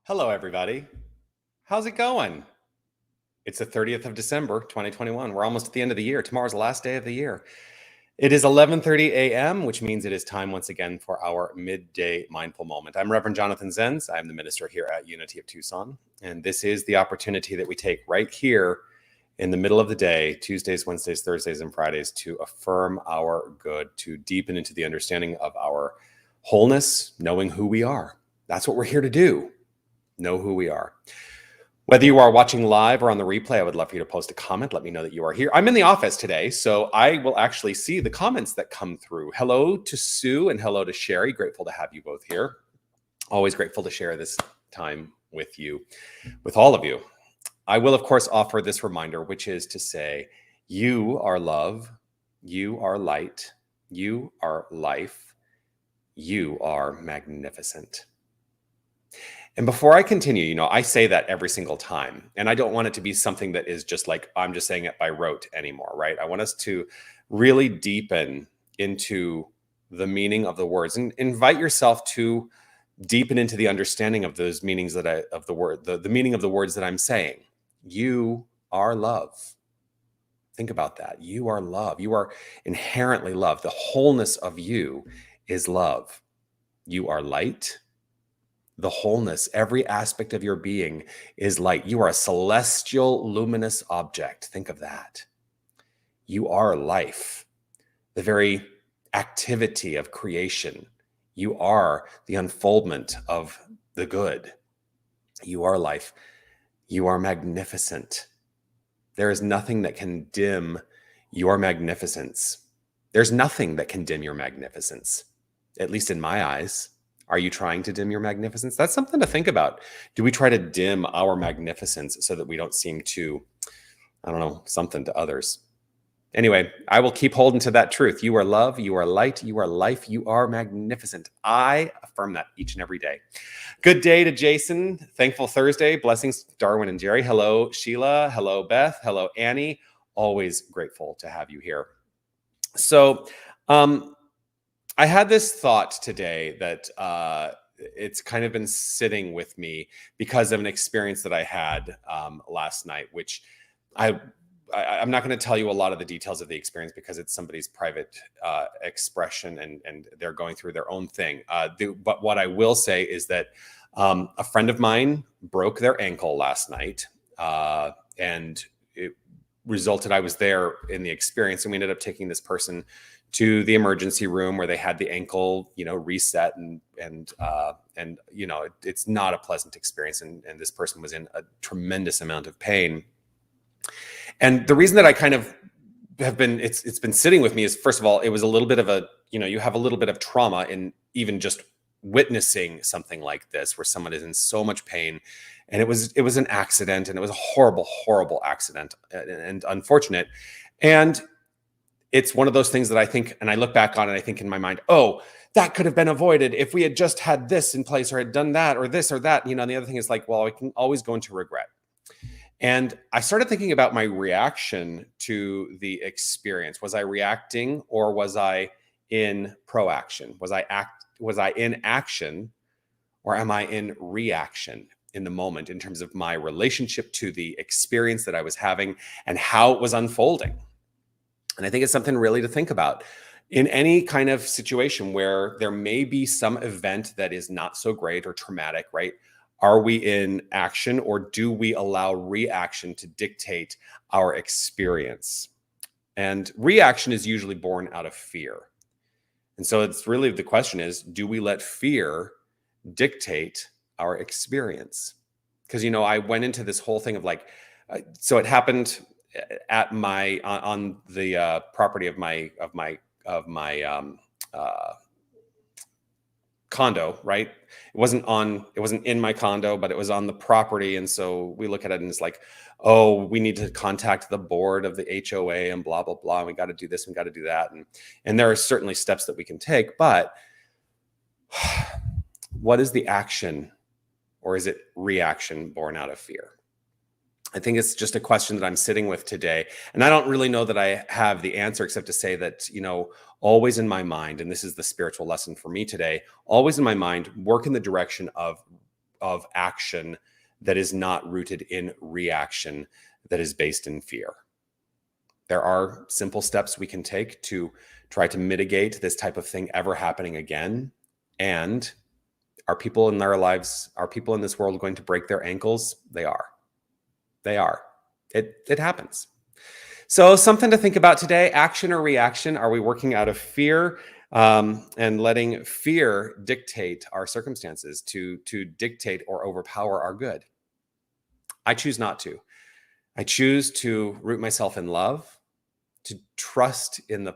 Hello, everybody. How's it going? It's the 30th of December, 2021. We're almost at the end of the year. Tomorrow's the last day of the year. It is 11:30 a.m., which means it is time once again for our midday mindful moment. I'm Reverend Jonathan Zenz. I'm the minister here at Unity of Tucson, and this is the opportunity that we take right here in the middle of the day, Tuesdays, Wednesdays, Thursdays, and Fridays, to affirm our good, to deepen into the understanding of our wholeness, knowing who we are. That's what we're here to do. Know who we are. Whether you are watching live or on the replay, I would love for you to post a comment. Let me know that you are here. I'm in the office today, so I will actually see the comments that come through. Hello to Sue and hello to Sherry. Grateful to have you both here. Always grateful to share this time with you, with all of you. I will, of course, offer this reminder, which is to say, you are love, you are light, you are life, you are magnificent. And before I continue, I say that every single time, and I don't want it to be something that is just like, I'm just saying it by rote anymore, right? I want us to really deepen into the meaning of the words and invite yourself to deepen into the understanding of those meanings the meaning of the words that I'm saying. You are love. Think about that. You are love. You are inherently love. The wholeness of you is love. You are light. The wholeness, every aspect of your being is light. You are a celestial, luminous object. Think of that. You are life, the very activity of creation. You are the unfoldment of the good. You are life. You are magnificent. There is nothing that can dim your magnificence. There's nothing that can dim your magnificence, at least in my eyes. Are you trying to dim your magnificence? That's something to think about. Do we try to dim our magnificence so that we don't seem too, something to others? Anyway, I will keep holding to that truth. You are love, you are light, you are life, you are magnificent. I affirm that each and every day. Good day to Jason. Thankful Thursday. Blessings, Darwin and Jerry. Hello, Sheila. Hello, Beth. Hello, Annie. Always grateful to have you here. So, I had this thought today that it's kind of been sitting with me because of an experience that I had last night, which I'm not going to tell you a lot of the details of the experience because it's somebody's private expression and they're going through their own thing. But what I will say is that a friend of mine broke their ankle last night and it resulted, I was there in the experience, and we ended up taking this person to the emergency room where they had the ankle, reset and it's not a pleasant experience. And this person was in a tremendous amount of pain. And the reason that I kind of have been, it's been sitting with me is, first of all, it was a little bit of a, you have a little bit of trauma in even just witnessing something like this, where someone is in so much pain. And it was an accident, and it was a horrible, horrible accident and unfortunate. And it's one of those things that I think, and I look back on it, I think in my mind, oh, that could have been avoided if we had just had this in place or had done that or this or that. And the other thing is like, well, I can always go into regret. And I started thinking about my reaction to the experience. Was I reacting or was I in proaction? Was I in action or am I in reaction in the moment in terms of my relationship to the experience that I was having and how it was unfolding? And I think it's something really to think about in any kind of situation where there may be some event that is not so great or traumatic, right? Are we in action or do we allow reaction to dictate our experience? And reaction is usually born out of fear. And so it's really, the question is, do we let fear dictate our experience? Because, I went into this whole thing of like, so it happened at on the property of my condo, right? It wasn't in my condo, but it was on the property. And so we look at it and it's like, oh, we need to contact the board of the HOA and blah, blah, blah. And we got to do this, we got to do that. And there are certainly steps that we can take, but what is the action, or is it reaction born out of fear? I think it's just a question that I'm sitting with today. And I don't really know that I have the answer, except to say that, always in my mind, and this is the spiritual lesson for me today, always in my mind, work in the direction of of action that is not rooted in reaction, that is based in fear. There are simple steps we can take to try to mitigate this type of thing ever happening again. And are people in their lives, are people in this world going to break their ankles? They are. They are. It happens. So something to think about today, action or reaction. Are we working out of fear and letting fear dictate our circumstances, to dictate or overpower our good? I choose not to. I choose to root myself in love, to trust in the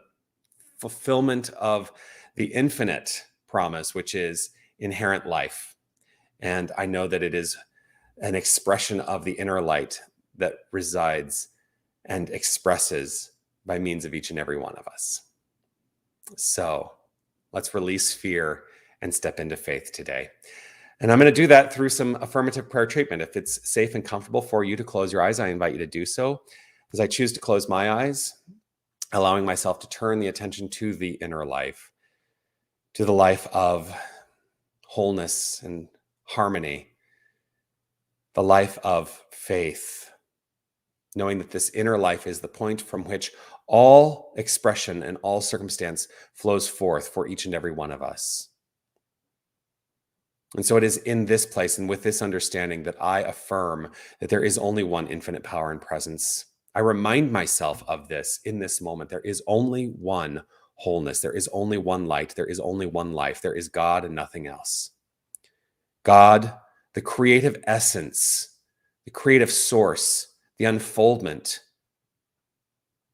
fulfillment of the infinite promise, which is inherent life. And I know that it is an expression of the inner light that resides and expresses by means of each and every one of us. So let's release fear and step into faith today. And I'm going to do that through some affirmative prayer treatment. If it's safe and comfortable for you to close your eyes, I invite you to do so. As I choose to close my eyes, allowing myself to turn the attention to the inner life, to the life of wholeness and harmony, the life of faith, knowing that this inner life is the point from which all expression and all circumstance flows forth for each and every one of us. And so it is in this place and with this understanding that I affirm that there is only one infinite power and presence. I remind myself of this in this moment. There is only one wholeness. There is only one light. There is only one life. There is God and nothing else. God, the creative essence, the creative source, the unfoldment,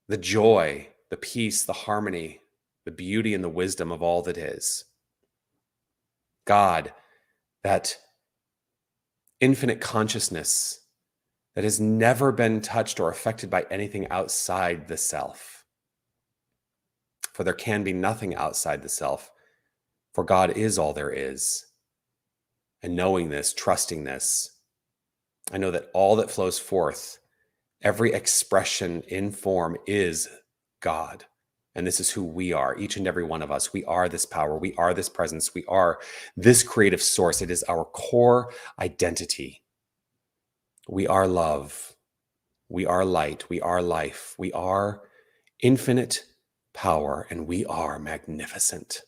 the joy, the peace, the harmony, the beauty and the wisdom of all that is. God, that infinite consciousness that has never been touched or affected by anything outside the self. For there can be nothing outside the self, for God is all there is. And knowing this, trusting this, I know that all that flows forth, every expression in form is God. And this is who we are, each and every one of us. We are this power. We are this presence. We are this creative source. It is our core identity. We are love. We are light. We are life. We are infinite power, and we are magnificent.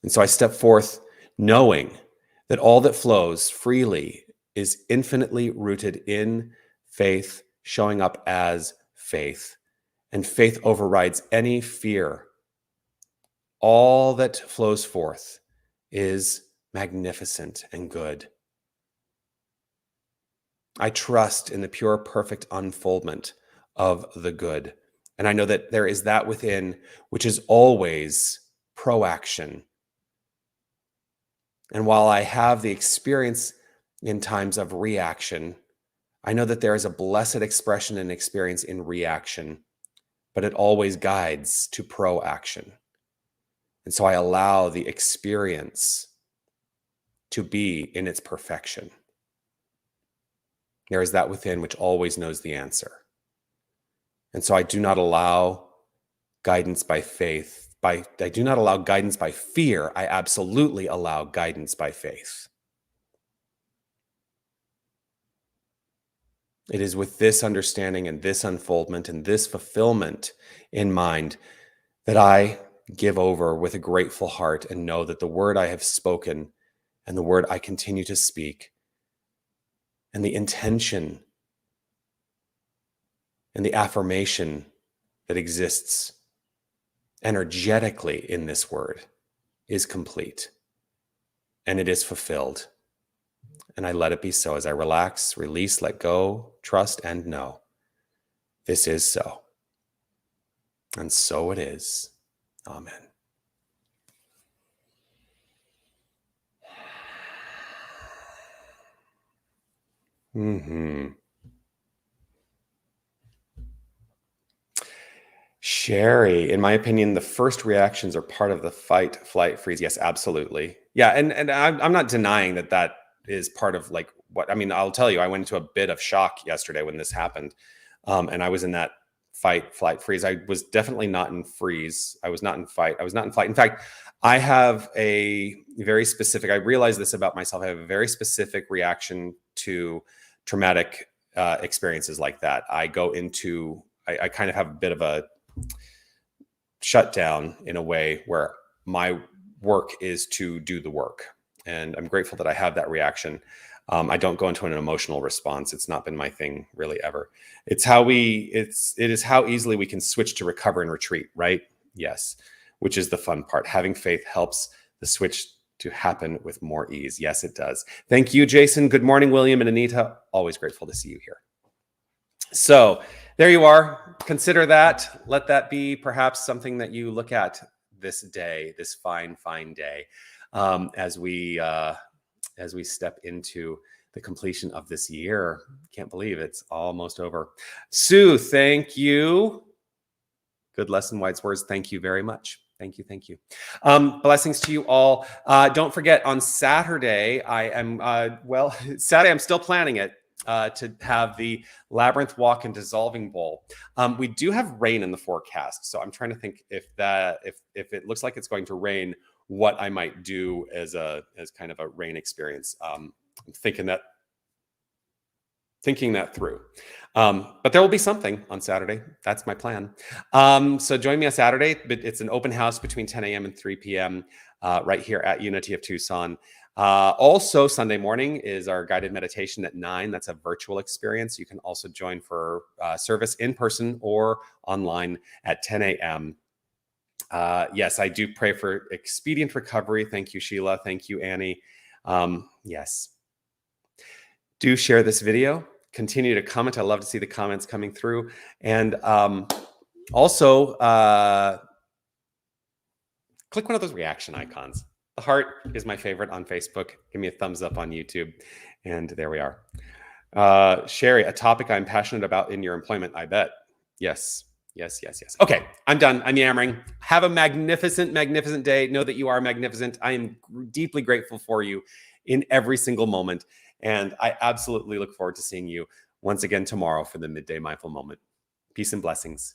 And so I step forth knowing that all that flows freely is infinitely rooted in faith, showing up as faith. And faith overrides any fear. All that flows forth is magnificent and good. I trust in the pure, perfect unfoldment of the good. And I know that there is that within which is always proaction. And while I have the experience in times of reaction, I know that there is a blessed expression and experience in reaction, but it always guides to proaction. And so I allow the experience to be in its perfection. There is that within which always knows the answer. And so I do not allow guidance by faith. I do not allow guidance by fear. I absolutely allow guidance by faith. It is with this understanding and this unfoldment and this fulfillment in mind that I give over with a grateful heart and know that the word I have spoken and the word I continue to speak and the intention and the affirmation that exists energetically in this word is complete and it is fulfilled. And I let it be so as I relax, release, let go, trust, and know. This is so. And so it is. Amen. Sherry, in my opinion, the first reactions are part of the fight, flight, freeze. Yes, absolutely. Yeah, and I'm not denying that is part of what, I mean, I'll tell you, I went into a bit of shock yesterday when this happened. And I was in that fight, flight, freeze. I was definitely not in freeze. I was not in fight. I was not in flight. In fact, I have a very specific, I realize this about myself. I have a very specific reaction to traumatic experiences like that. I go into, I kind of have a bit of a shutdown in a way where my work is to do the work. And I'm grateful that I have that reaction. I don't go into an emotional response. It's not been my thing really ever. It is how easily we can switch to recover and retreat, right? Yes, which is the fun part. Having faith helps the switch to happen with more ease. Yes, it does. Thank you, Jason. Good morning, William and Anita. Always grateful to see you here. So there you are. Consider that. Let that be perhaps something that you look at this day, this fine, fine day, as we step into the completion of this year. Can't believe it's almost over. Sue, thank you. Good lesson, wise words. Thank you very much. Thank you. Thank you. Blessings to you all. Don't forget on Saturday, Saturday, I'm still planning it to have the Labyrinth Walk and Dissolving Bowl. We do have rain in the forecast. So I'm trying to think if it looks like it's going to rain, what I might do as kind of a rain experience. I'm thinking that through. But there will be something on Saturday. That's my plan. So join me on Saturday. But it's an open house between 10 a.m. and 3 p.m. Right here at Unity of Tucson. Also, Sunday morning is our guided meditation at 9. That's a virtual experience. You can also join for service in person or online at 10 a.m. Yes, I do pray for expedient recovery. Thank you, Sheila. Thank you, Annie. Yes. Do share this video. Continue to comment. I love to see the comments coming through. And also, click one of those reaction icons. The heart is my favorite on Facebook. Give me a thumbs up on YouTube. And there we are. Sherry, a topic I'm passionate about in your employment, I bet. Yes. Yes. Okay, I'm done. I'm yammering. Have a magnificent, magnificent day. Know that you are magnificent. I am deeply grateful for you in every single moment. And I absolutely look forward to seeing you once again tomorrow for the Midday Mindful Moment. Peace and blessings.